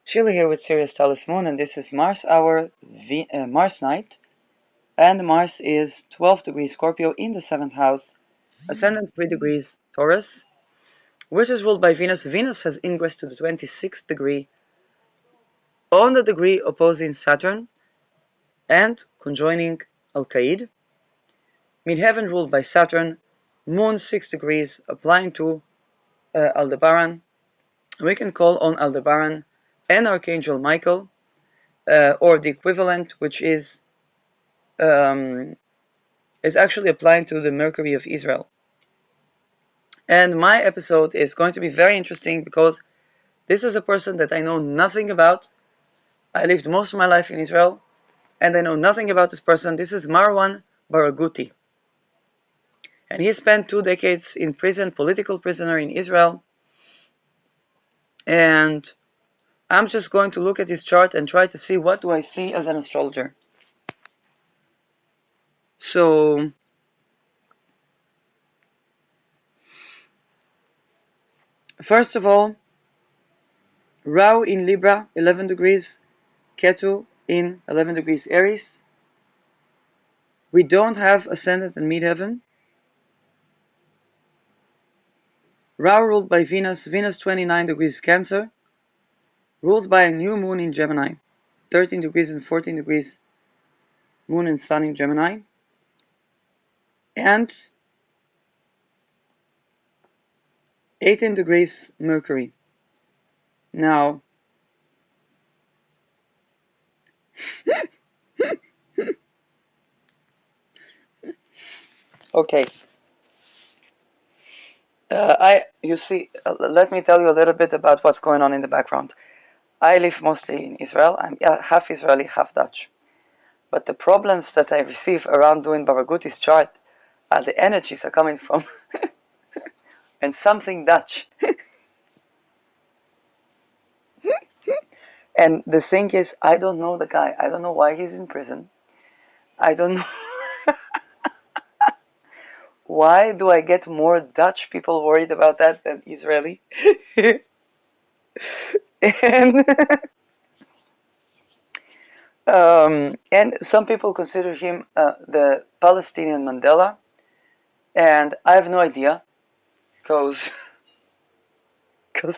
Sheila here with Sirius Talis Moon, and this is Mars hour, Mars night. And Mars is 12 degrees Scorpio in the 7th house, ascendant 3 degrees Taurus, which is ruled by Venus. Venus has ingress to the 26th degree on the degree opposing Saturn and conjoining Al-Qaid. Midheaven ruled by Saturn, Moon 6 degrees applying to Aldebaran. We can call on Aldebaran and Archangel Michael, or the equivalent, which is actually applying to the Mercury of Israel. And my episode is going to be very interesting because this is a person that I know nothing about. I lived most of my life in Israel, and I know nothing about this person. This is Marwan Barghouti. And he spent 2 decades in prison, political prisoner in Israel. And I'm just going to look at his chart and try to see what do I see as an astrologer. So, first of all, Rahu in Libra, 11 degrees, Ketu in 11 degrees Aries. We don't have ascendant and midheaven. Rahu ruled by Venus, Venus 29 degrees Cancer, ruled by a new moon in Gemini, 13 degrees and 14 degrees moon and sun in Gemini, and 18 degrees Mercury. Now, okay. Let me tell you a little bit about what's going on in the background. I live mostly in Israel. I'm half Israeli, half Dutch. But the problems that I receive around doing Barghouti's chart are the energies are coming from and something Dutch. And the thing is, I don't know the guy. I don't know why he's in prison. I don't know. Why do I get more Dutch people worried about that than Israeli? and and some people consider him the Palestinian Mandela, and I have no idea, because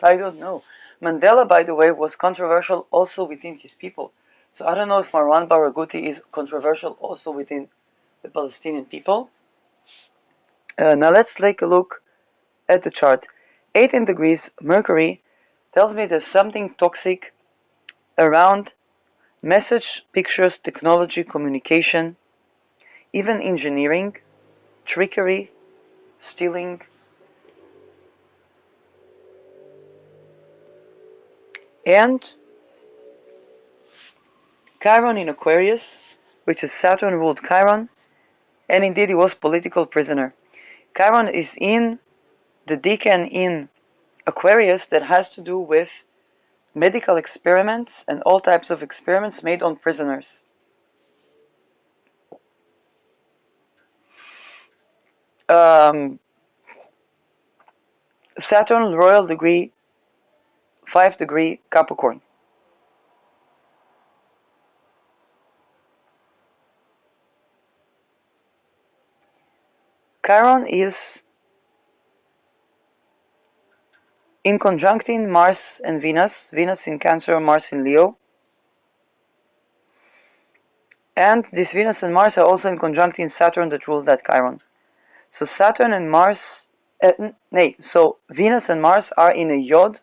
I don't know. Mandela, by the way, was controversial also within his people. So I don't know if Marwan Barghouti is controversial also within the Palestinian people. Now let's take a look at the chart. 18 degrees Mercury tells me there's something toxic around message, pictures, technology, communication, even engineering, trickery, stealing. And Chiron in Aquarius, which is Saturn ruled Chiron, and indeed he was political prisoner. Chiron is in the decan in Aquarius that has to do with medical experiments and all types of experiments made on prisoners. Saturn royal degree 5 degree Capricorn. Chiron is in conjuncting Mars and Venus, Venus in Cancer, Mars in Leo. And this Venus and Mars are also in conjuncting Saturn that rules that Chiron. So Saturn and Mars, so Venus and Mars are in a Yod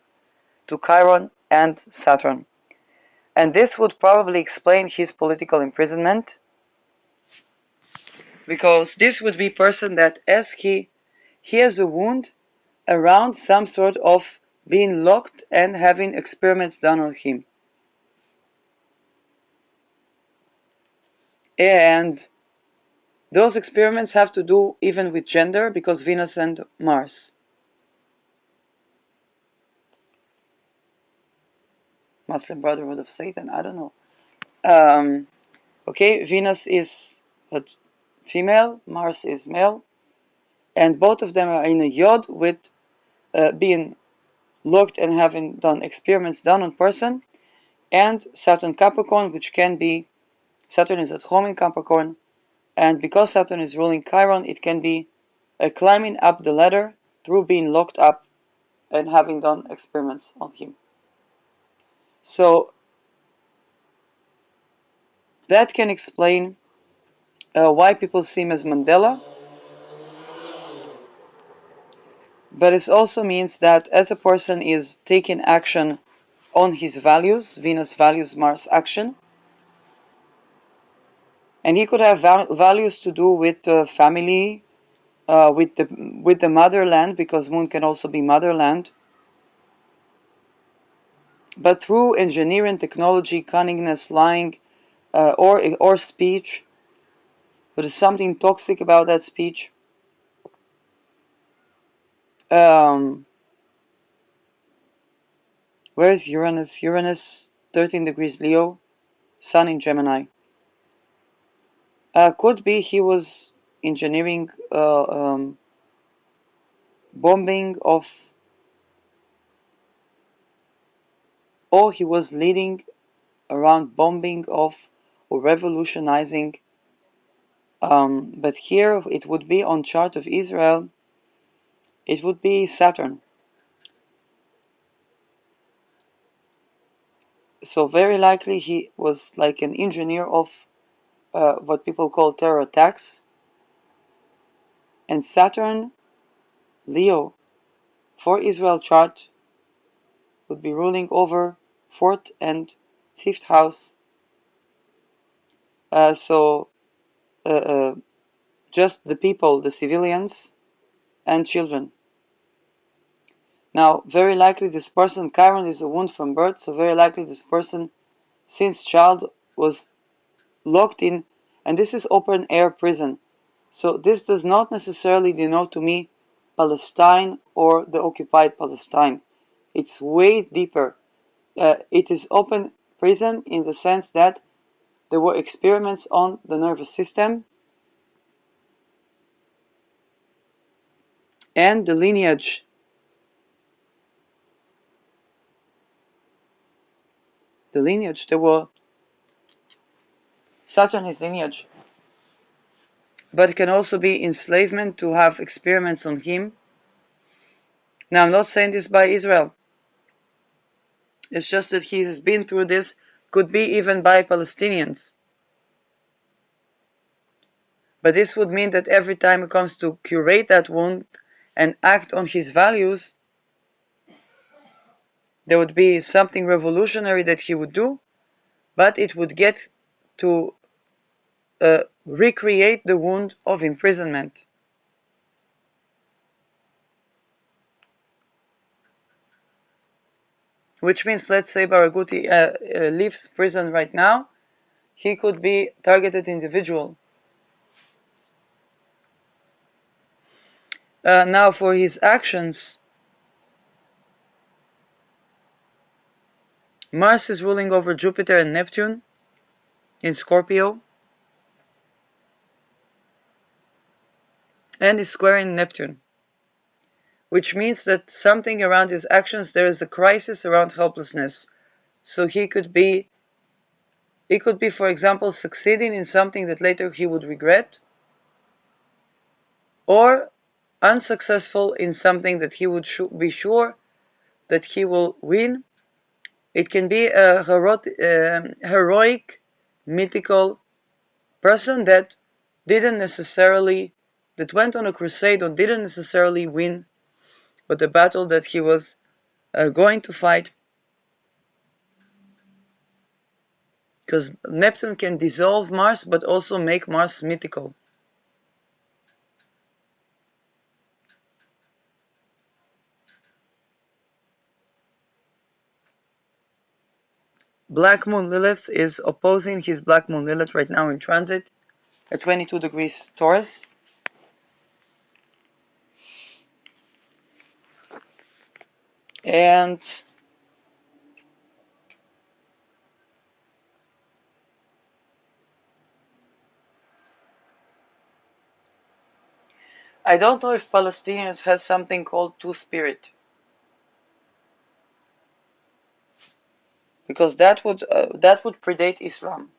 to Chiron and Saturn. And this would probably explain his political imprisonment, because this would be a person that as he has a wound around some sort of being locked and having experiments done on him. And those experiments have to do even with gender, because Venus and Mars. Muslim Brotherhood of Satan, I don't know. Okay, Venus is a female, Mars is male, and both of them are in a Yod with being looked and having done experiments done on person, and Saturn Capricorn, which can be Saturn is at home in Capricorn, and because Saturn is ruling Chiron, it can be climbing up the ladder through being locked up and having done experiments on him. So that can explain why people see him as Mandela, but it also means that as a person is taking action on his values, Venus values Mars action, and he could have values to do with family, with the motherland, because Moon can also be motherland. But through engineering, technology, cunningness, lying, or speech, there is something toxic about that speech. Um, where is Uranus? Uranus, 13 degrees Leo, Sun in Gemini. Could be he was engineering bombing of, or he was leading around bombing of or revolutionizing. But here it would be on chart of Israel, it would be Saturn. So very likely he was like an engineer of what people call terror attacks. And Saturn, Leo, for Israel chart would be ruling over 4th and 5th house. So just the people, the civilians, and children. Now, very likely this person, Chiron is a wound from birth, so very likely this person, since child, was locked in, and this is open air prison. So this does not necessarily denote to me Palestine or the occupied Palestine. It's way deeper. It is open prison in the sense that there were experiments on the nervous system and the lineage. The lineage, there were Saturn is lineage, but it can also be enslavement to have experiments on him. Now, I'm not saying this by Israel. It's just that he has been through this, could be even by Palestinians. But this would mean that every time it comes to curate that wound and act on his values, there would be something revolutionary that he would do, but it would get to recreate the wound of imprisonment. Which means, let's say Barghouti leaves prison right now, he could be targeted individual. Now for his actions, Mars is ruling over Jupiter and Neptune in Scorpio, and is squaring Neptune, which means that something around his actions, there is a crisis around helplessness. So he could be, for example, succeeding in something that later he would regret, or unsuccessful in something that he would be sure that he will win. It can be a heroic, mythical person that went on a crusade or didn't necessarily win, but the battle that he was going to fight. Because Neptune can dissolve Mars, but also make Mars mythical. Black Moon Lilith is opposing his Black Moon Lilith right now in transit at 22 degrees Taurus. And I don't know if Palestinians has something called two spirit. because that would predate Islam.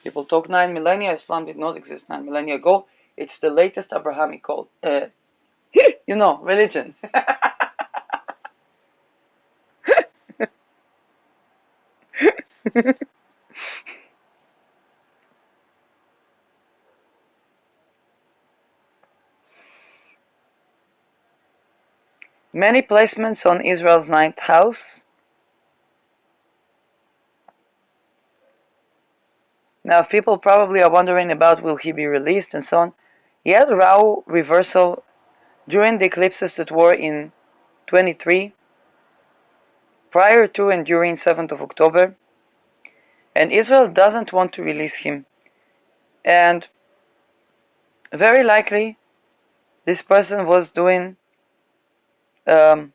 People talk 9 millennia. Islam did not exist 9 millennia ago. It's the latest Abrahamic cult, religion. Many placements on Israel's ninth house. Now, people probably are wondering about will he be released and so on. He had a raw reversal during the eclipses that were in 23, prior to and during 7th of October, and Israel doesn't want to release him. And very likely, this person was doing um,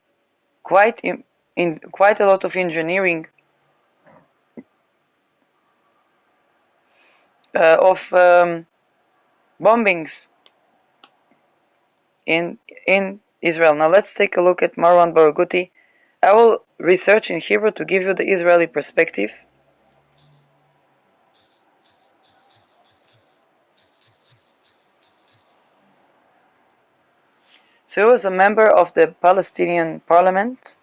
quite in quite a lot of engineering of bombings in Israel. Now let's take a look at Marwan Barghouti. I will research in Hebrew to give you the Israeli perspective. So he was a member of the Palestinian parliament,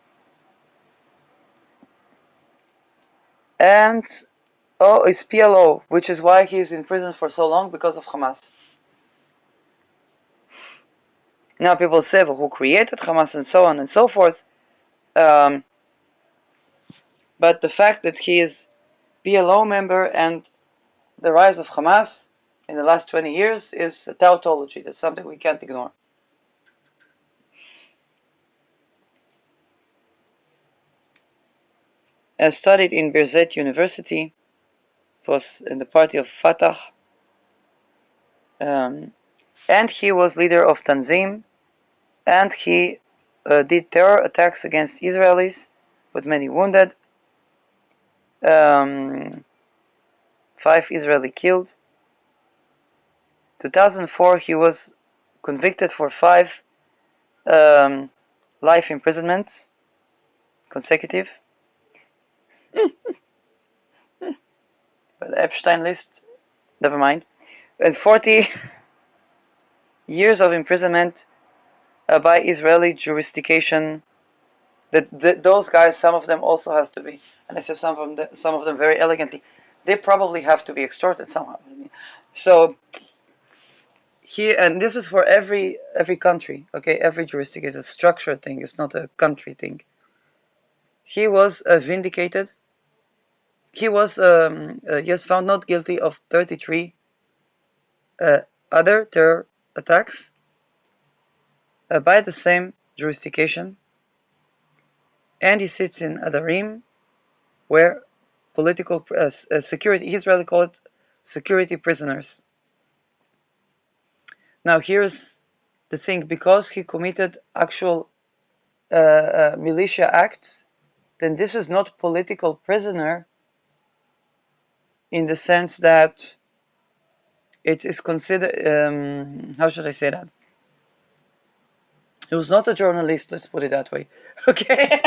and is PLO, which is why he is in prison for so long, because of Hamas. Now people say, well, who created Hamas and so on and so forth. But the fact that he is PLO member and the rise of Hamas in the last 20 years is a tautology. That's something we can't ignore. I studied in Birzeit University. Was in the party of Fatah. And he was leader of Tanzim. And he did terror attacks against Israelis, with many wounded. 5 Israeli killed. 2004 he was convicted for 5 life imprisonments consecutive. But the Epstein list, never mind. And 40 years of imprisonment by Israeli jurisdiction. Those guys, some of them also has to be, and I say some of them very elegantly, they probably have to be extorted somehow. So here, and this is for every country, okay? Every jurisdiction is a structured thing. It's not a country thing. He was vindicated. He was found not guilty of 33 other terror attacks by the same jurisdiction, and he sits in Adarim, where political security, Israeli call it security prisoners. Now here's the thing, because he committed actual militia acts, then this is not political prisoner in the sense that it is considered, how should I say that? He was not a journalist, let's put it that way. Okay.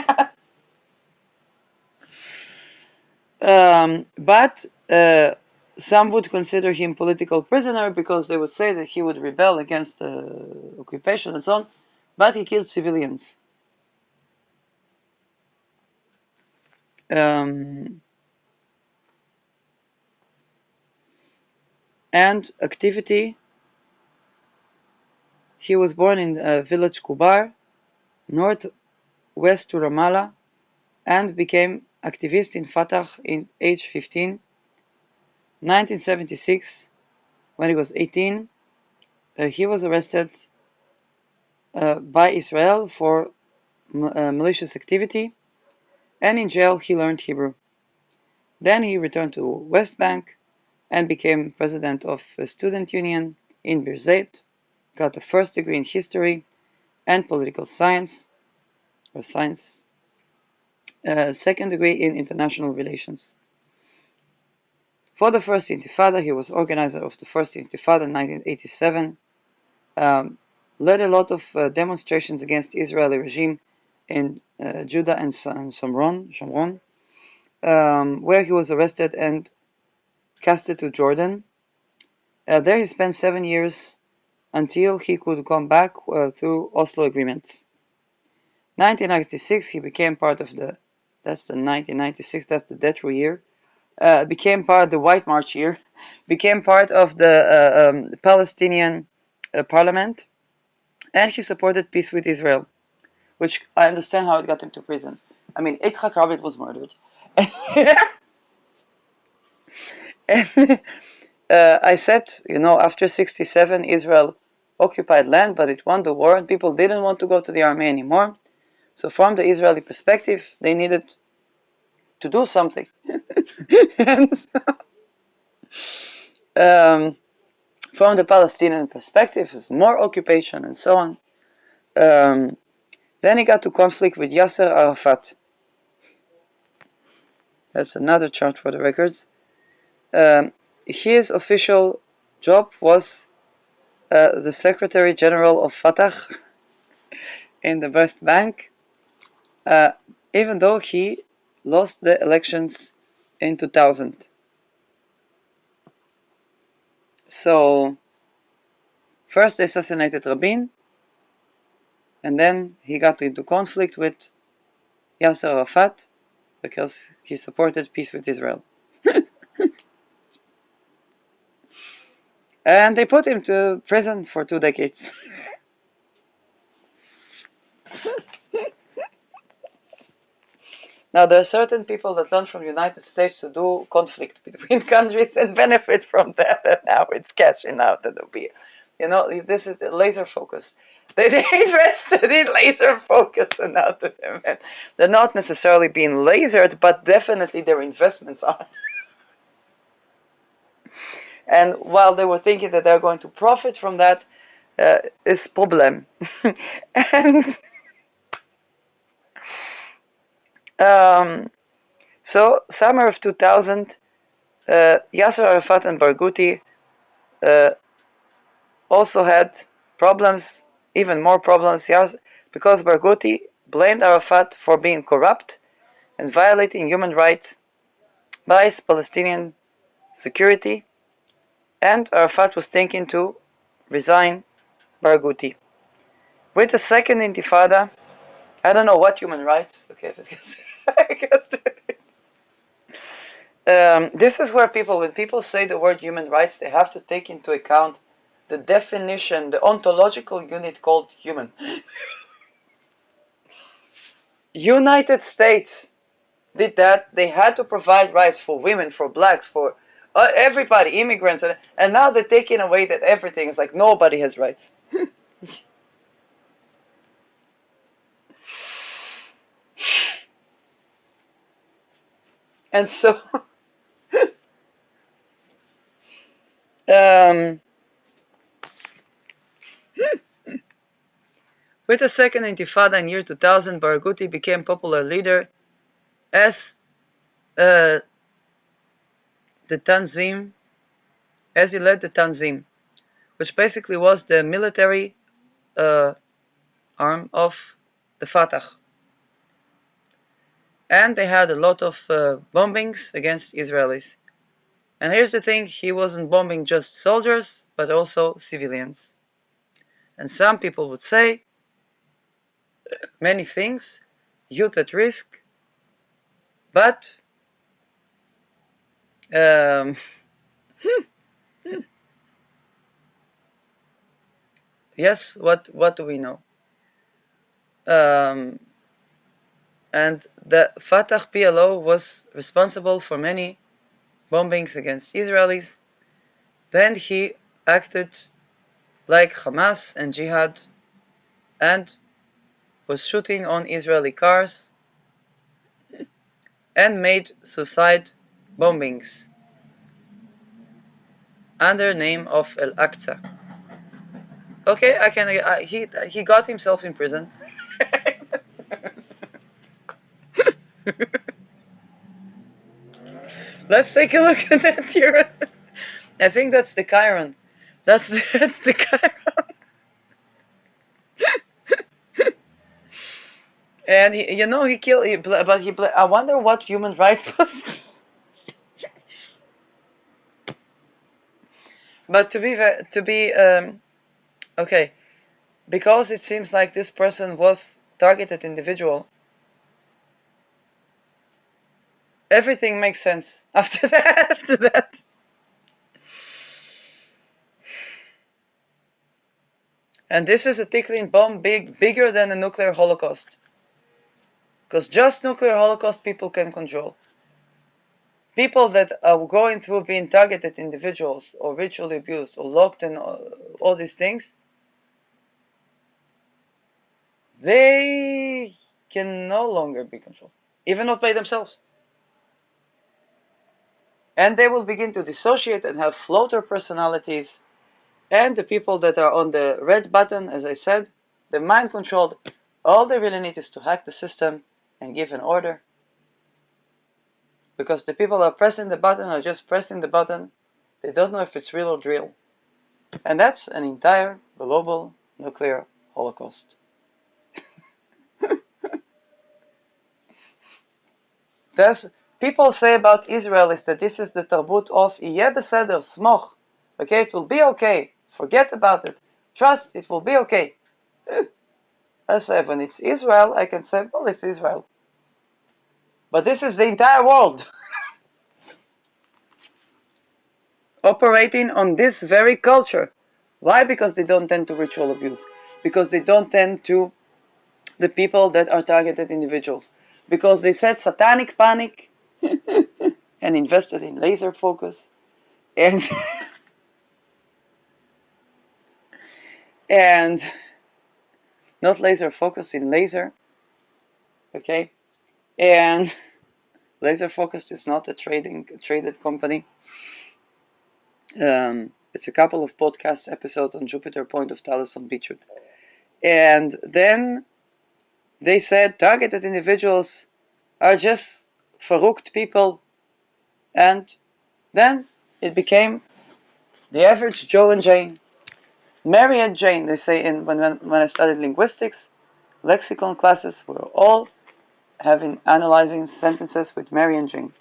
But some would consider him political prisoner because they would say that he would rebel against occupation and so on, but he killed civilians. And activity, he was born in village Kubar, northwest to Ramallah, and became activist in Fatah in age 15. 1976, when he was 18, he was arrested by Israel for malicious activity, and in jail he learned Hebrew. Then he returned to West Bank and became president of a student union in Birzeit, got a first degree in history and political science, or science, second degree in international relations. For the First Intifada, he was organizer of the First Intifada in 1987, led a lot of demonstrations against the Israeli regime in Judah and Shomron, where he was arrested and casted to Jordan. There he spent 7 years until he could come back through Oslo agreements. 1996, he became part of that's the 1996, that's the Detroit year, became part of the White March year, became part of the Palestinian parliament, and he supported peace with Israel, which I understand how it got him to prison. I mean, Yitzhak Rabin was murdered. And I said, after 67, Israel occupied land, but it won the war, and people didn't want to go to the army anymore. So from the Israeli perspective, they needed to do something. And from the Palestinian perspective, it's more occupation and so on. Then he got to conflict with Yasser Arafat. That's another chart for the records. His official job was the Secretary General of Fatah in the West Bank, even though he lost the elections in 2000. So, first they assassinated Rabin, and then he got into conflict with Yasser Arafat because he supported peace with Israel. And they put him to prison for 2 decades. Now, there are certain people that learn from the United States to do conflict between countries and benefit from that, and now it's cashing out of the beer. This is laser focus. They're interested in laser focus and out of them. And they're not necessarily being lasered, but definitely their investments are. And while they were thinking that they're going to profit from that, is problem. And so, summer of 2000, Yasser Arafat and Barghouti also had problems, even more problems, because Barghouti blamed Arafat for being corrupt and violating human rights by Palestinian security, and Arafat was thinking to resign Barghouti. With the second intifada, I don't know what human rights, okay, this is where when people say the word human rights, they have to take into account the definition, the ontological unit called human. United States did that. They had to provide rights for women, for blacks, for everybody, immigrants, and now they're taking away that everything. It's like nobody has rights. And so with the second intifada in year 2000, Barghouti became popular leader as the Tanzim, as he led the Tanzim, which basically was the military arm of the Fatah. And they had a lot of bombings against Israelis. And here's the thing, he wasn't bombing just soldiers, but also civilians. And some people would say many things, youth at risk, but yes, what do we know? And the Fatah PLO was responsible for many bombings against Israelis. Then he acted like Hamas and Jihad and was shooting on Israeli cars and made suicide bombings under name of Al-Aqsa. Okay, he got himself in prison. Let's take a look at that here. I think that's the Chiron. That's the Chiron. And he killed. I wonder what human rights was. But okay, because it seems like this person was targeted individual. Everything makes sense after that. After that. And this is a tickling bomb bigger than a nuclear holocaust. Because just nuclear holocaust people can control. People that are going through being targeted individuals or ritually abused or locked in all these things, they can no longer be controlled, even not by themselves. And they will begin to dissociate and have floater personalities. And the people that are on the red button, as I said, they're mind controlled. All they really need is to hack the system and give an order. Because the people are pressing the button are just pressing the button. They don't know if it's real or drill. And that's an entire global nuclear holocaust. That's people say about Israel is that this is the tarbut of Yeh beseder, smoch. Okay, it will be okay. Forget about it. Trust, it will be okay. I say when it's Israel, I can say, well, it's Israel. But this is the entire world operating on this very culture. Why? Because they don't tend to ritual abuse. Because they don't tend to the people that are targeted individuals. Because they said satanic panic and invested in laser focus and and not laser focus in laser. Okay, and laser focused is not a traded company. It's a couple of podcast episodes on Jupiter Point of Thales on Beachwood. And then they said targeted individuals are just verrucht people. And then it became the average Joe and Jane. Mary and Jane, they say when I studied linguistics, lexicon classes, we were all analyzing sentences with Mary and Jane.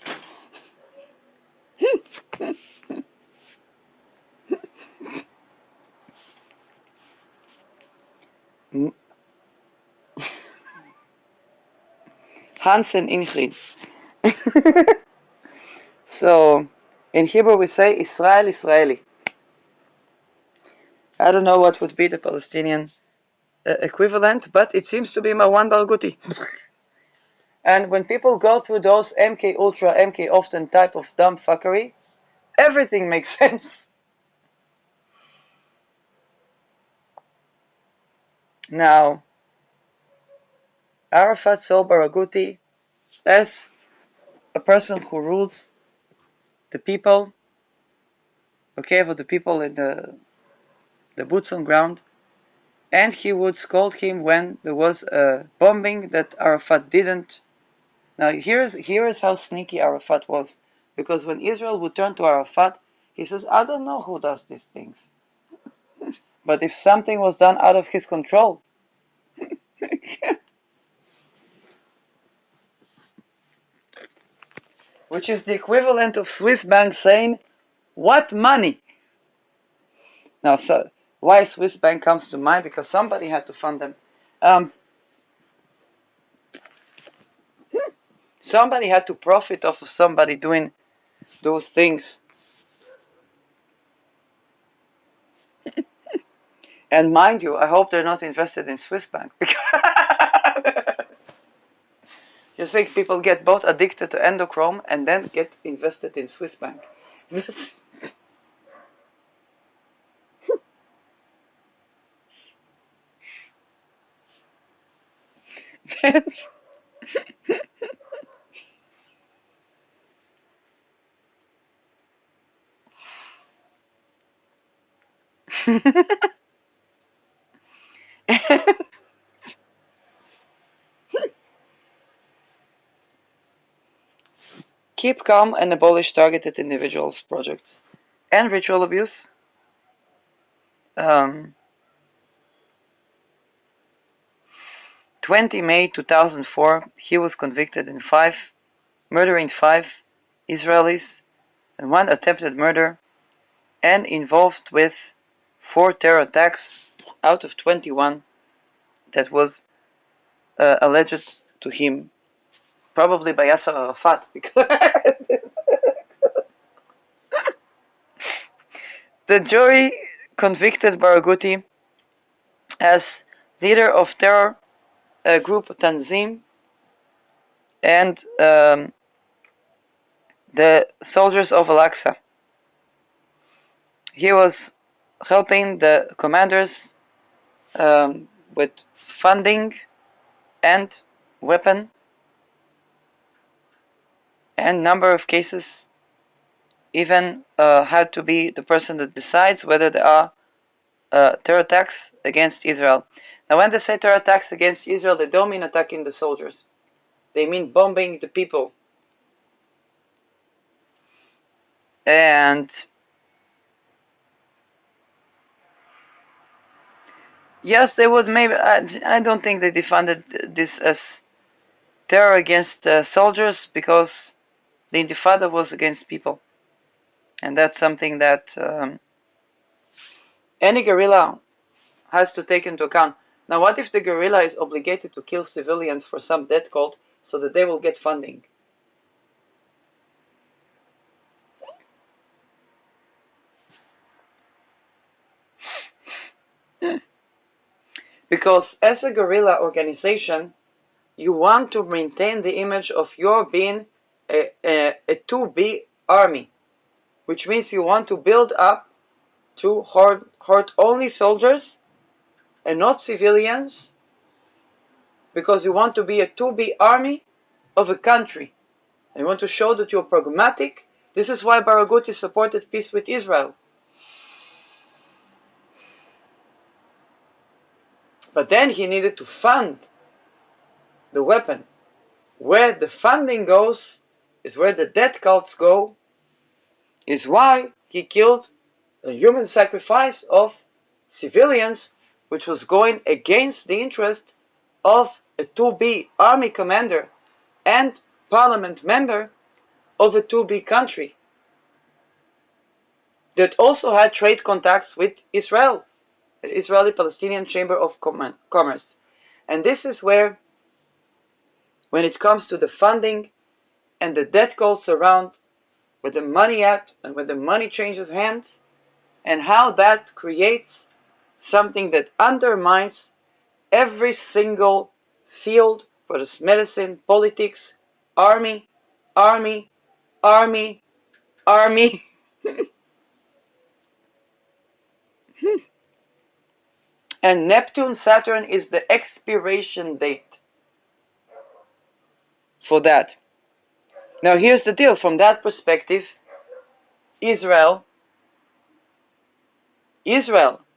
Hans and Ingrid. So, in Hebrew we say Israel, Israeli. I don't know what would be the Palestinian equivalent, but it seems to be Marwan Barghouti. And when people go through those MK Ultra, MK often type of dumb fuckery, everything makes sense. Now, Arafat saw Barghouti as a person who rules the people, okay, for the people in the boots on ground, and he would scold him when there was a bombing that Arafat didn't. Now here's how sneaky Arafat was, because when Israel would turn to Arafat, he says, I don't know who does these things, but if something was done out of his control, which is the equivalent of Swiss bank saying, what money? Now, so why Swiss bank comes to mind? Because somebody had to fund them. Somebody had to profit off of somebody doing those things. And mind you, I hope they're not invested in Swiss bank. You think people get both addicted to endochrome and then get invested in Swiss bank. Keep calm and abolish targeted individuals projects and ritual abuse. Um, 20 May 2004, he was convicted in murdering 5 Israelis and 1 attempted murder, and involved with 4 terror attacks out of 21 that was alleged to him, probably by Yasser Arafat. The jury convicted Barghouti as leader of terror group Tanzim and the soldiers of Al-Aqsa. He was helping the commanders with funding and weapon, and number of cases even had to be the person that decides whether there are terror attacks against Israel. Now, when they say terror attacks against Israel, they don't mean attacking the soldiers. They mean bombing the people. And yes, they would maybe. I don't think they defended this as terror against soldiers, because the Intifada was against people, and that's something that any guerrilla has to take into account. Now, what if the guerrilla is obligated to kill civilians for some death cult so that they will get funding? Because as a guerrilla organization, you want to maintain the image of your being a 2B army, which means you want to build up to hurt only soldiers and not civilians, because you want to be a 2B army of a country. And you want to show that you're pragmatic. This is why Barghouti supported peace with Israel. But then he needed to fund the weapon. Where the funding goes is where the death cults go, is why he killed a human sacrifice of civilians, which was going against the interest of a 2B army commander and parliament member of a 2B country that also had trade contacts with Israel, the Israeli-Palestinian Chamber of Commerce. And this is where, when it comes to the funding and the debt cults around, where the money at and when the money changes hands, and how that creates something that undermines every single field, whether it's medicine, politics, army, army, army, army. And Neptune Saturn is the expiration date for that. Now here's the deal. From that perspective, Israel,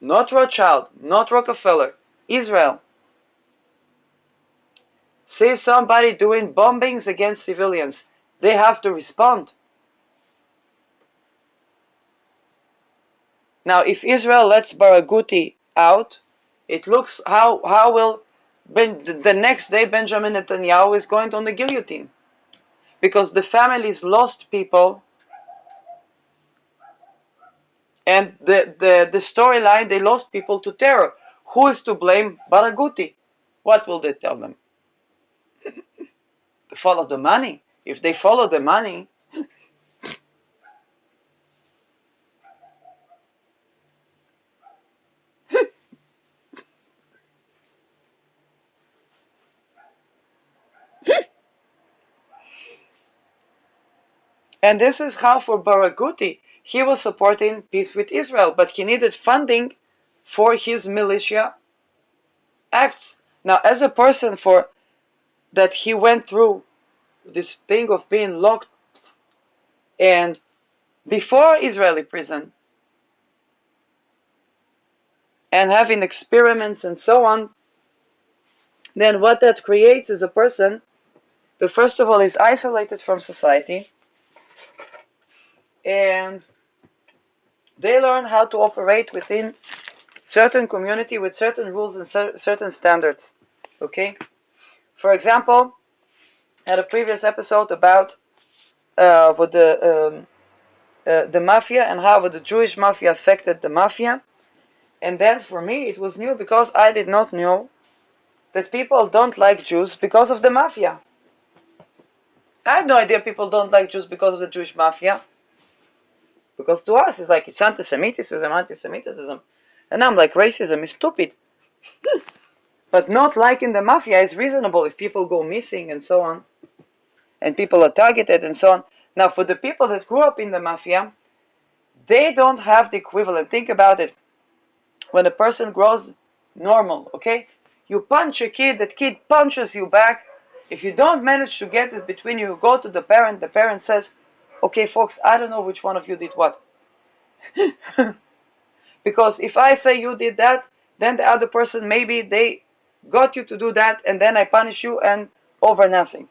not Rothschild, not Rockefeller, Israel, see somebody doing bombings against civilians, they have to respond. Now, if Israel lets Barghouti out, it looks how will the next day Benjamin Netanyahu is going on the guillotine, because the families lost people, and the storyline, they lost people to terror. Who is to blame? Barghouti. What will they tell them? Follow the money. If they follow the money, and this is how for Barghouti, he was supporting peace with Israel, but he needed funding for his militia acts. Now, as a person that he went through this thing of being locked and before Israeli prison and having experiments and so on, then what that creates is a person that first of all is isolated from society, and they learn how to operate within certain community with certain rules and certain standards. Okay? For example, I had a previous episode about the mafia and how the Jewish mafia affected the mafia. And then for me it was new because I did not know that people don't like Jews because of the mafia. I had no idea people don't like Jews because of the Jewish mafia. Because to us it's like it's anti-Semitism. And I'm like, racism is stupid. But not liking the mafia is reasonable if people go missing and so on. And people are targeted and so on. Now for the people that grew up in the mafia, they don't have the equivalent. Think about it. When a person grows normal, okay? You punch a kid, that kid punches you back. If you don't manage to get it between you, go to the parent says, okay folks, I don't know which one of you did what. Because if I say you did that, then the other person, maybe they got you to do that, and then I punish you and over nothing.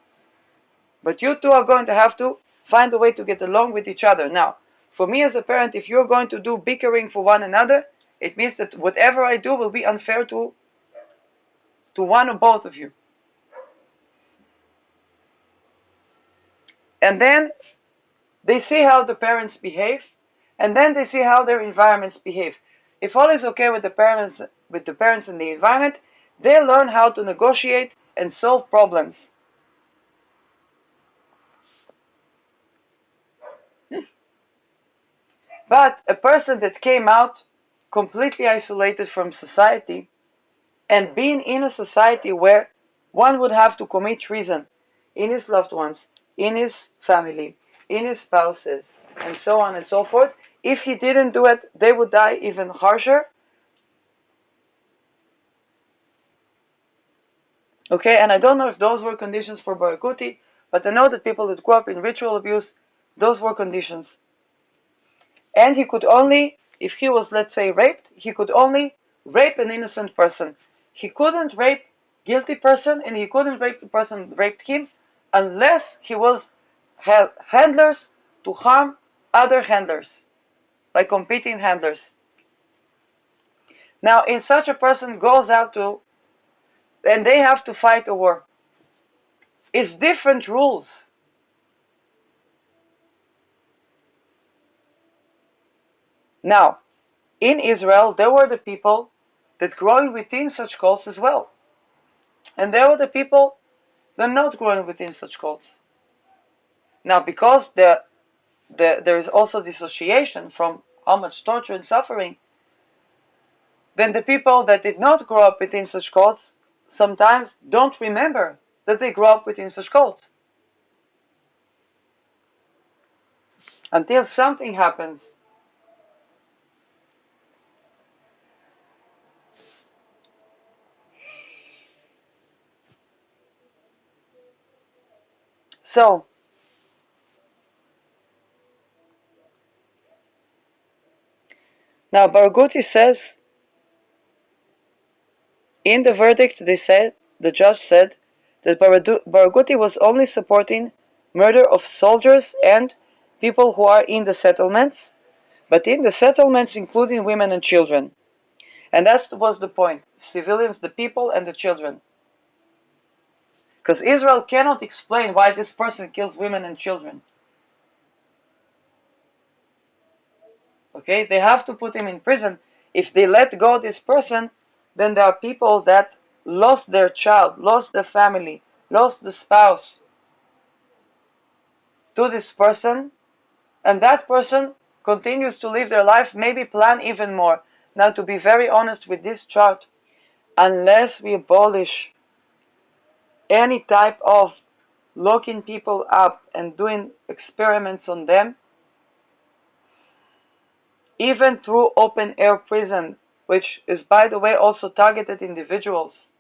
But you two are going to have to find a way to get along with each other. Now, for me as a parent, if you're going to do bickering for one another, it means that whatever I do will be unfair to one or both of you. And then they see how the parents behave, and then they see how their environments behave. If all is okay with the parents and the environment, they learn how to negotiate and solve problems. But a person that came out completely isolated from society and being in a society where one would have to commit treason in his loved ones, in his family, in his spouses, and so on and so forth, if he didn't do it, they would die even harsher. Okay, and I don't know if those were conditions for Barghouti, but I know that people that grew up in ritual abuse, those were conditions. And he could only, if he was, let's say, raped, he could only rape an innocent person. He couldn't rape guilty person, and he couldn't rape the person that raped him unless he was handlers to harm other handlers, like competing handlers. Now, if such a person goes out to, and they have to fight a war, it's different rules. Now, in Israel, there were the people that growing within such cults as well. And there were the people that not growing within such cults. Now, because there is also dissociation from how much torture and suffering, then the people that did not grow up within such cults sometimes don't remember that they grew up within such cults. Until something happens. So, now Barghouti says, in the verdict the judge said that Barghouti was only supporting murder of soldiers and people who are in the settlements, but in the settlements including women and children. And that was the point. Civilians, the people, and the children. Because Israel cannot explain why this person kills women and children. Okay, they have to put him in prison. If they let go this person, then there are people that lost their child, lost their family, lost the spouse to this person, and that person continues to live their life, maybe plan even more. Now, to be very honest with this chart, unless we abolish any type of locking people up and doing experiments on them, even through open air prison, which is, by the way, also targeted individuals.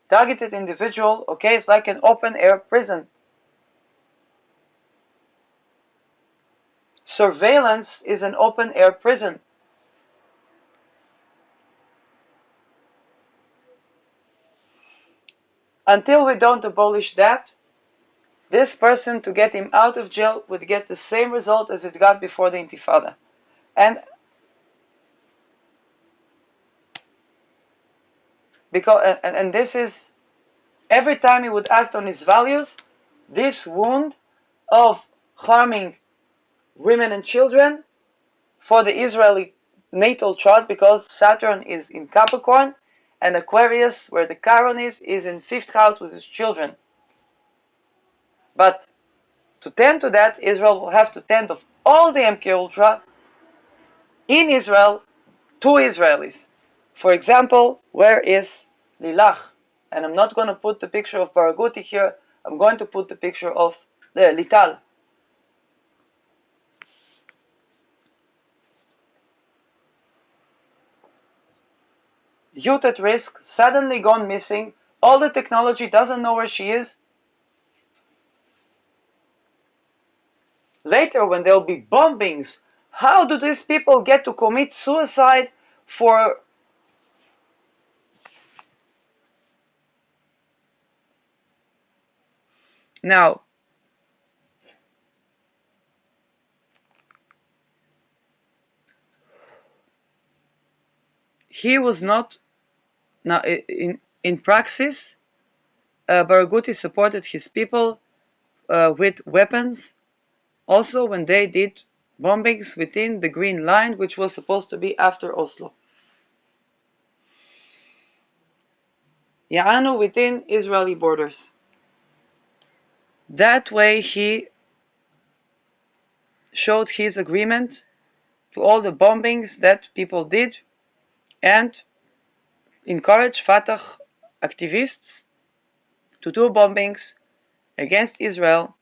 Targeted individual, okay, it's like an open air prison. Surveillance is an open air prison. Until we don't abolish that, this person, to get him out of jail, would get the same result as it got before the Intifada. And because and this is every time he would act on his values, this wound of harming women and children for the Israeli natal chart, because Saturn is in Capricorn and Aquarius, where the Chiron is in 5th house with his children. But to tend to that, Israel will have to tend of all the MK Ultra in Israel to Israelis. For example, where is Lilach? And I'm not going to put the picture of Barghouti here. I'm going to put the picture of the Lital. Youth at risk, suddenly gone missing. All the technology doesn't know where she is. Later, when there'll be bombings, how do these people get to commit suicide for... Now, he was not... Now, in praxis, Barghouti supported his people with weapons, also when they did bombings within the Green Line, which was supposed to be after Oslo. Ya'anu within Israeli borders. That way he showed his agreement to all the bombings that people did and encouraged Fatah activists to do bombings against Israel.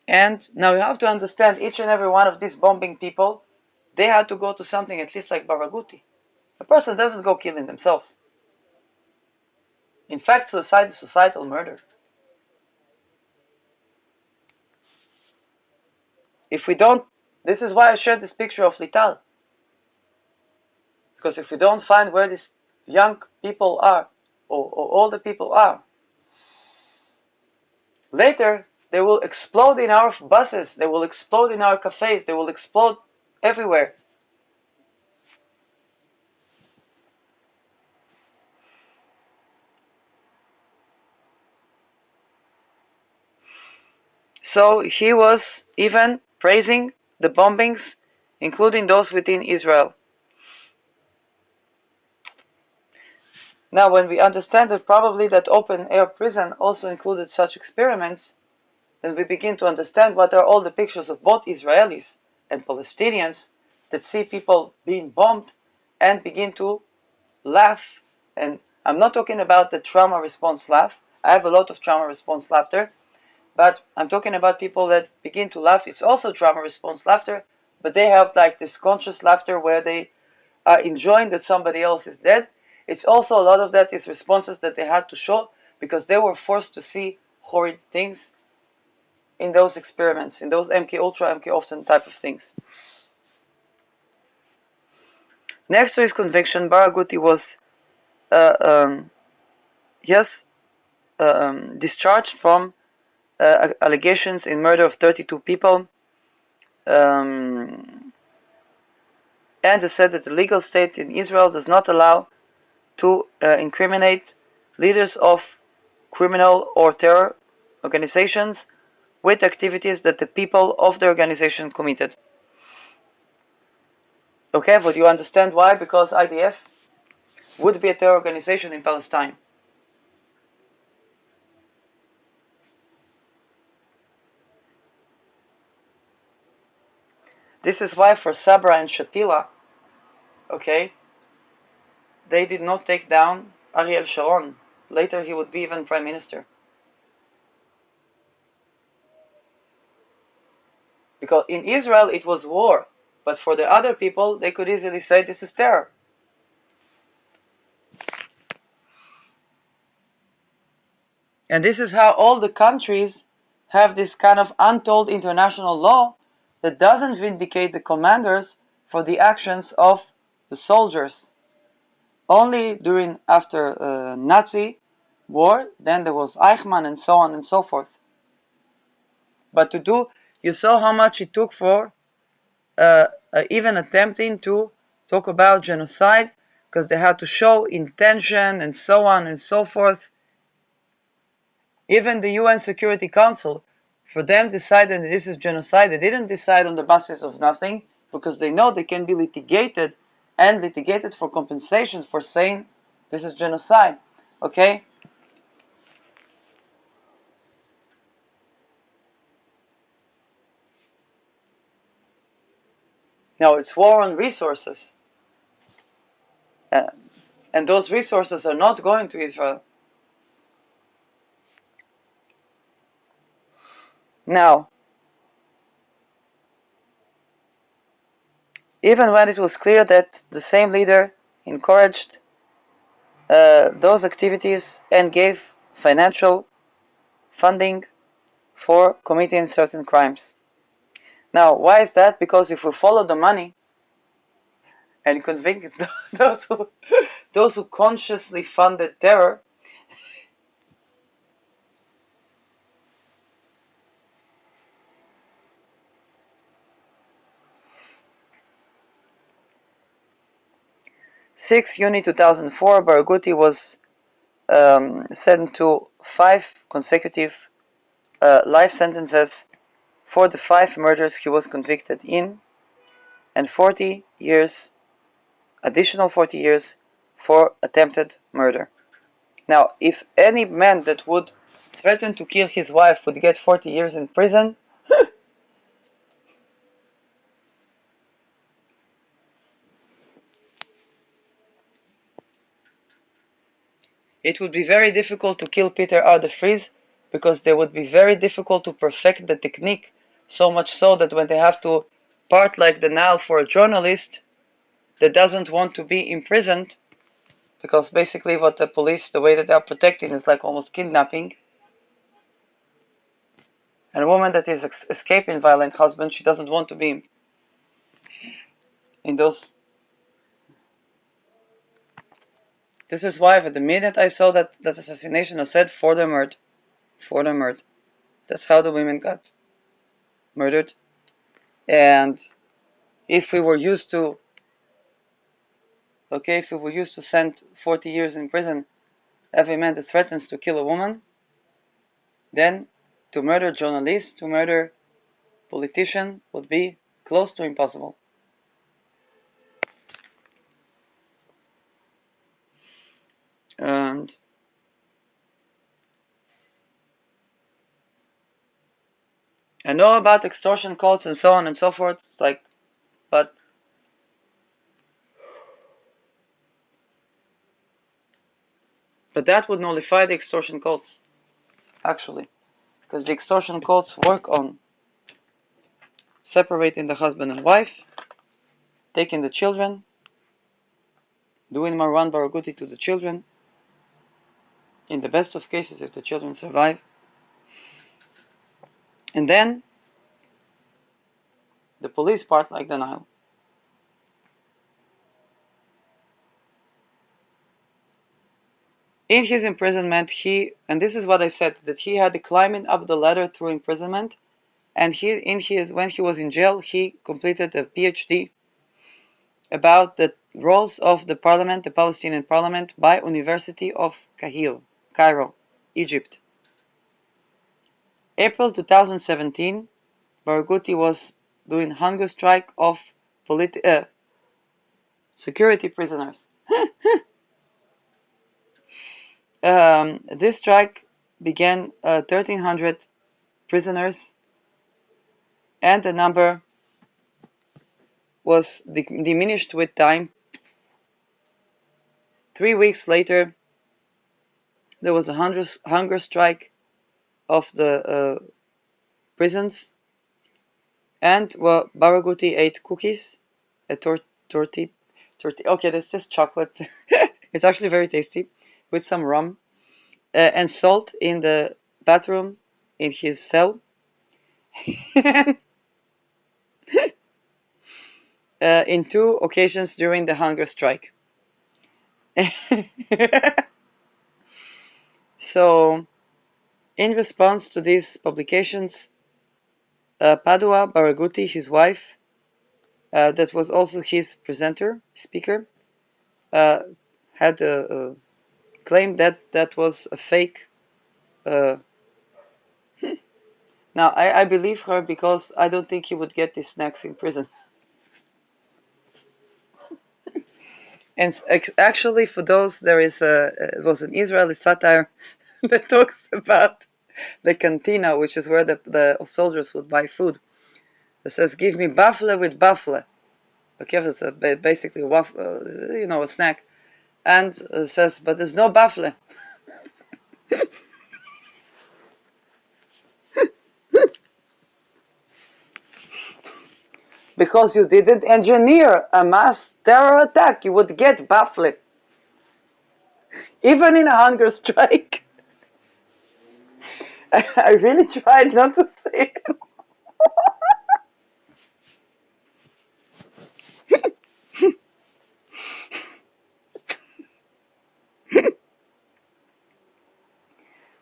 And now you have to understand, each and every one of these bombing people, they had to go to something at least like Barghouti. A person doesn't go killing themselves. In fact, suicide is societal murder. If we don't, this is why I shared this picture of Lital. Because if we don't find where these young people are, or older people are, later they will explode in our buses, they will explode in our cafes, they will explode everywhere. So he was even praising the bombings, including those within Israel. Now, when we understand that probably that open-air prison also included such experiments, then we begin to understand what are all the pictures of both Israelis and Palestinians that see people being bombed and begin to laugh. And I'm not talking about the trauma response laugh. I have a lot of trauma response laughter, but I'm talking about people that begin to laugh. It's also trauma response laughter, but they have like this conscious laughter where they are enjoying that somebody else is dead. It's also a lot of that is responses that they had to show because they were forced to see horrid things in those experiments, in those MK Ultra, MK Often type of things. Next to his conviction, Barghouti was discharged from allegations in murder of 32 people, and they said that the legal state in Israel does not allow to incriminate leaders of criminal or terror organizations with activities that the people of the organization committed. Okay, but you understand why? Because IDF would be a terror organization in Palestine. This is why for Sabra and Shatila, okay, they did not take down Ariel Sharon. Later he would be even prime minister. Because in Israel it was war, but for the other people they could easily say this is terror. And this is how all the countries have this kind of untold international law that doesn't vindicate the commanders for the actions of the soldiers. Only after Nazi war, then there was Eichmann and so on and so forth. But you saw how much it took for even attempting to talk about genocide because they had to show intention and so on and so forth. Even the UN Security Council, for them decided that this is genocide. They didn't decide on the basis of nothing, because they know they can be litigated and litigated for compensation for saying this is genocide. Okay? Now it's war on resources. Uh, and those resources are not going to Israel. Now, even when it was clear that the same leader encouraged those activities and gave financial funding for committing certain crimes. Now, why is that? Because if we follow the money and convict those who consciously funded terror, June 2004, Barghouti was sentenced to 5 consecutive life sentences for the 5 murders he was convicted in, and 40 years, additional 40 years for attempted murder. Now, if any man that would threaten to kill his wife would get 40 years in prison, it would be very difficult to kill Peter R. de Vries, because they would be very difficult to perfect the technique, so much so that when they have to part like the Nile for a journalist that doesn't want to be imprisoned, because basically what the police, the way that they are protecting is like almost kidnapping. And a woman that is escaping violent husband, she doesn't want to be in those. This is why at the minute I saw that assassination, I said for the murder. For the murder. That's how the women got murdered. And if we were used to, if we were used to send 40 years in prison every man that threatens to kill a woman, then to murder journalists, to murder politician would be close to impossible. And I know about extortion calls and so on and so forth, but that would nullify the extortion calls, actually, because the extortion calls work on separating the husband and wife, taking the children, doing Marwan Barghouti to the children, in the best of cases if the children survive, and then the police part like the Nile. In his imprisonment, and this is what I said, that he had climbing up the ladder through imprisonment, and when he was in jail, he completed a PhD about the roles of the parliament, the Palestinian parliament, by University of Cairo, Egypt. April 2017, Barghouti was doing hunger strike of security prisoners. This strike began 1,300 prisoners, and the number was diminished with time. 3 weeks later, there was a hunger strike of the prisons, and Barghouti ate cookies, a torti. Okay, that's just chocolate. It's actually very tasty, with some rum and salt in the bathroom in his cell. In 2 occasions during the hunger strike. So, in response to these publications, Padua Barghouti, his wife, that was also his speaker, uh, had claimed that that was a fake. Uh, Now, I believe her because I don't think he would get these snacks in prison. And actually, for those, there is it was an Israeli satire that talks about the cantina, which is where the soldiers would buy food. It says, "Give me buffalo with buffalo." Okay, it's basically a snack, and it says, "But there's no buffalo." Because you didn't engineer a mass terror attack, you would get buffalo, even in a hunger strike. I really tried not to say it.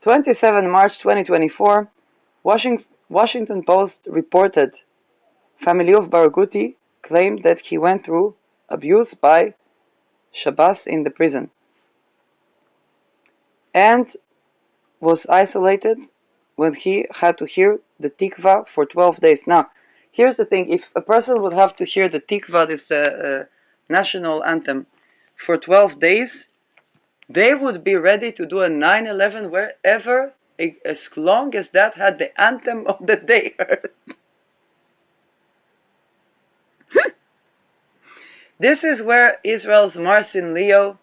27 March 2024, Washington Post reported family of Barghouti claimed that he went through abuse by Shabazz in the prison and was isolated when he had to hear the Tikva for 12 days. Now, here's the thing. If a person would have to hear the Tikva, this national anthem, for 12 days, they would be ready to do a 9/11 wherever, as long as that had the anthem of the day heard. This is where Israel's Marcin Leo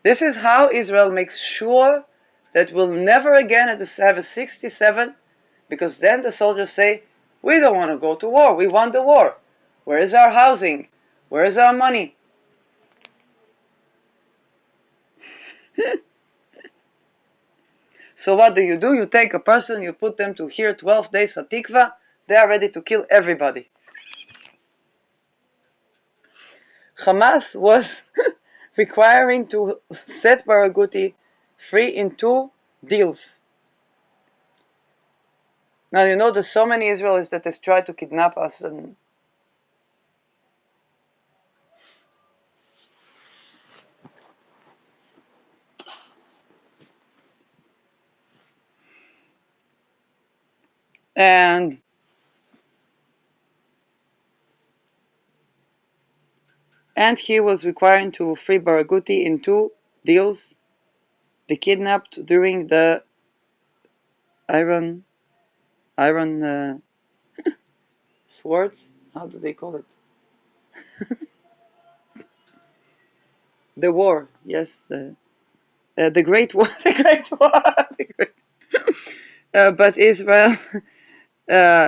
this is how Israel makes sure that we'll never again have a 67, because then the soldiers say, we don't want to go to war, we won the war. Where is our housing? Where is our money? So what do? You take a person, you put them to hear 12 days Hatikva, they are ready to kill everybody. Hamas was requiring to set Barghouti free in 2 deals. Now, there's so many Israelis that have tried to kidnap us, and he was requiring to free Barghouti in 2 deals. They kidnapped during the Iron swords. How do they call it? The war. Yes, the Great War. The Great War. But Israel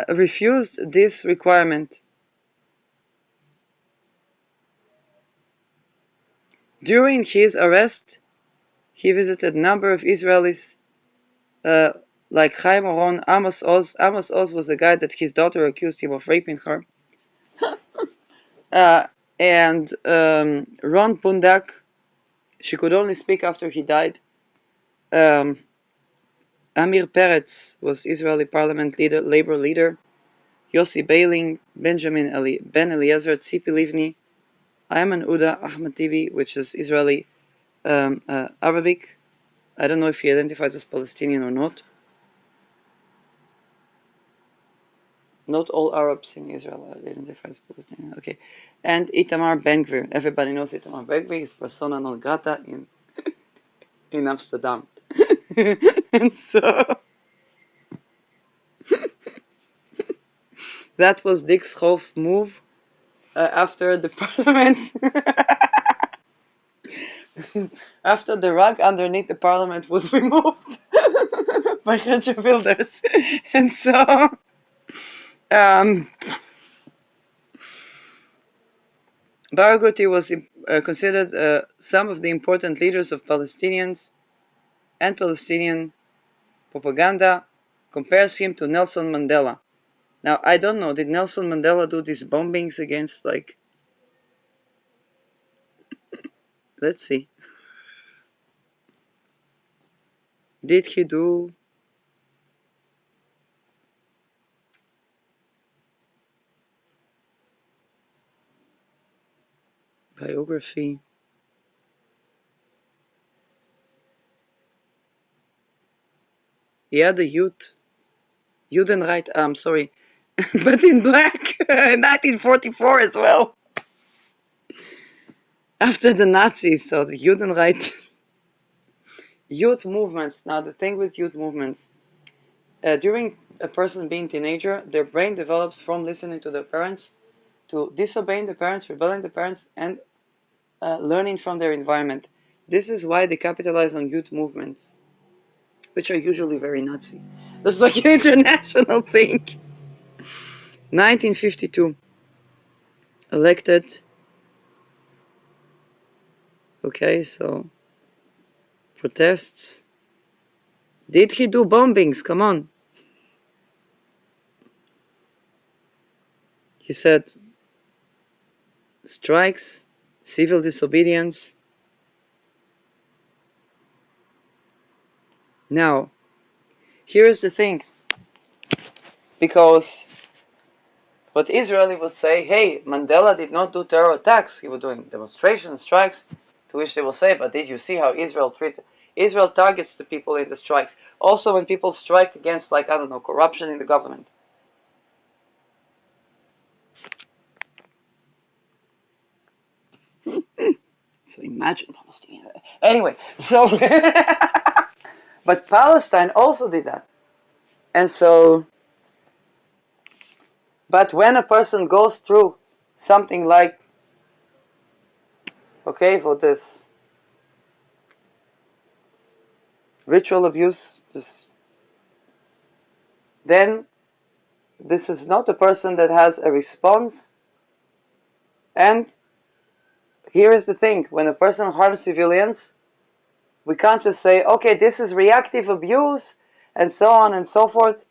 refused this requirement. During his arrest, he visited a number of Israelis, like Chaim Oron, Amos Oz. Amos Oz was the guy that his daughter accused him of raping her. And Ron Pundak, she could only speak after he died. Amir Peretz was Israeli parliament leader, labor leader. Yossi Beiling, Ben Eliezer, Tzipi Livni, Ayman Uda, Ahmed Tibi, which is Israeli Arabic. I don't know if he identifies as Palestinian or not. Not all Arabs in Israel identify as Palestinian. Okay. And Itamar Ben-Gvir. Everybody knows Itamar Ben-Gvir is persona non grata in Amsterdam. And so that was Dick Schoof's move after the parliament. After the rug underneath the parliament was removed by Hedge builders. And so Barghouti was considered some of the important leaders of Palestinians, and Palestinian propaganda compares him to Nelson Mandela. Now, I don't know, did Nelson Mandela do these bombings against, let's see. Did he do Biography. Yeah, the youth. Judenreich, I'm sorry. But in black, 1944 as well. After the Nazis, so the Judenreich. Youth movements. Now, the thing with youth movements, during a person being teenager, their brain develops from listening to their parents to disobeying the parents, rebelling the parents, and learning from their environment. This is why they capitalize on youth movements, which are usually very Nazi. That's like an international thing. 1952, elected. Okay, so protests. Did he do bombings? Come on. He said strikes, civil disobedience. Now, here's the thing. Because what Israeli would say, hey, Mandela did not do terror attacks. He was doing demonstrations, strikes, to which they will say, but did you see how Israel treats it? Israel targets the people in the strikes. Also when people strike against, like, I don't know, corruption in the government. So imagine Palestine. Anyway, so but Palestine also did that. And so, but when a person goes through something like, okay, for this ritual abuse, then this is not a person that has a response. And here is the thing, when a person harms civilians, we can't just say, okay, this is reactive abuse, and so on and so forth.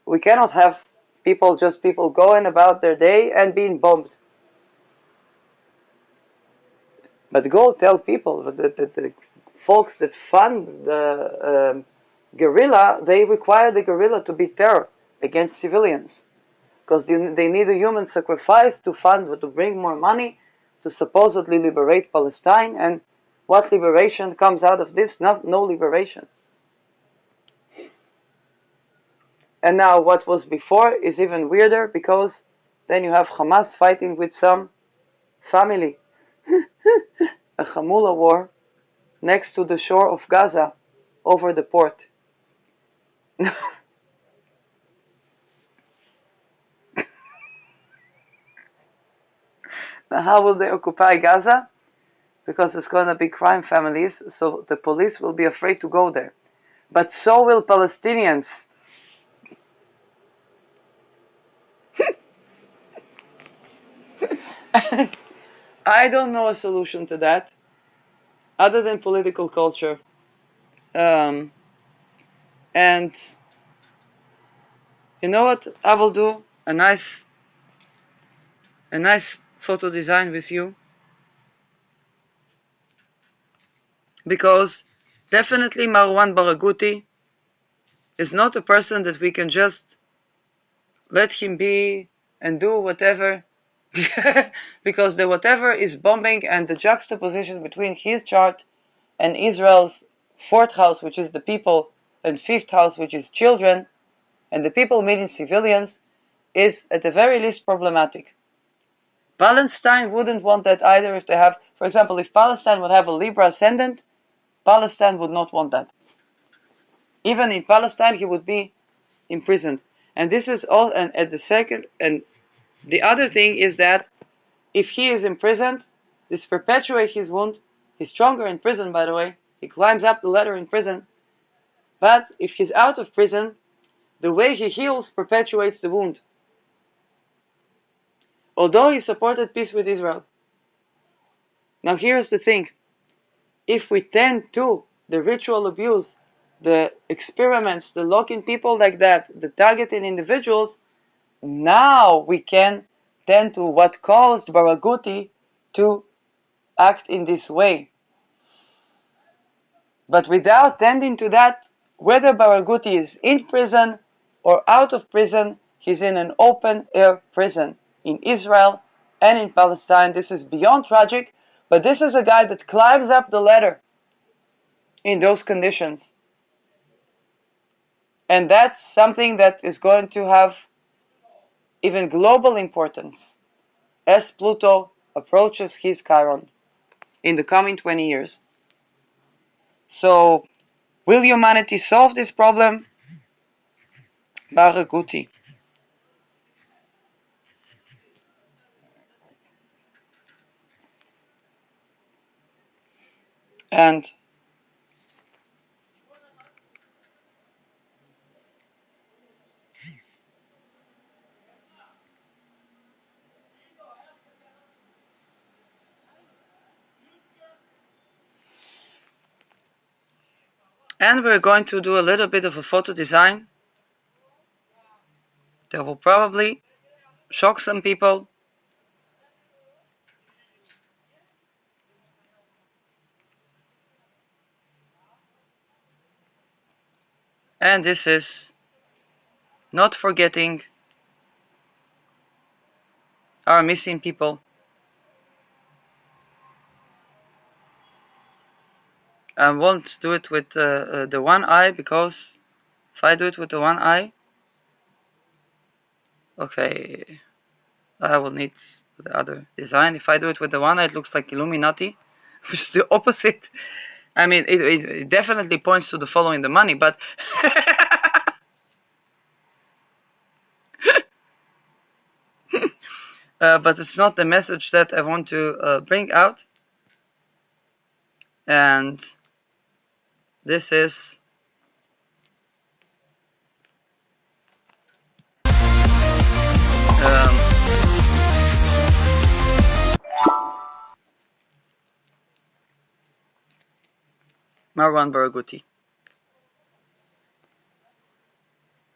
We cannot have people going about their day and being bombed. But go tell people that the folks that fund the guerrilla, they require the guerrilla to be terror against civilians. Because they need a human sacrifice to fund, to bring more money, to supposedly liberate Palestine. And what liberation comes out of this? No liberation. And now what was before is even weirder, because then you have Hamas fighting with some family. A Hamula war next to the shore of Gaza over the port. Now how will they occupy Gaza? Because it's going to be crime families, so the police will be afraid to go there. But so will Palestinians. I don't know a solution to that other than political culture. And you know what? I will do a nice photo design with you, because definitely Marwan Barghouti is not a person that we can just let him be and do whatever. Because the whatever is bombing, and the juxtaposition between his chart and Israel's fourth house, which is the people, and fifth house, which is children, and the people meaning civilians, is at the very least problematic. Palestine wouldn't want that either. If they have, for example, if Palestine would have a Libra ascendant, Palestine would not want that. Even in Palestine, he would be imprisoned. And this is all. And at the second, and the other thing is that if he is imprisoned, this perpetuates his wound. He's stronger in prison, by the way. He climbs up the ladder in prison. But if he's out of prison, the way he heals perpetuates the wound. Although he supported peace with Israel. Now here's the thing. If we tend to the ritual abuse, the experiments, the locking people like that, the targeting individuals, now we can tend to what caused Barghouti to act in this way. But without tending to that, whether Barghouti is in prison or out of prison, he's in an open air prison in Israel, and in Palestine. This is beyond tragic, but this is a guy that climbs up the ladder in those conditions. And that's something that is going to have even global importance as Pluto approaches his Chiron in the coming 20 years. So, will humanity solve this problem? Barghouti. And we're going to do a little bit of a photo design that will probably shock some people. And this is not forgetting our missing people. I won't do it with the one eye, because if I do it with the one eye, okay, I will need the other design. If I do it with the one eye, it looks like Illuminati, which is the opposite. I mean, it definitely points to the following the money, but but it's not the message that I want to bring out. And this is Marwan Barghouti.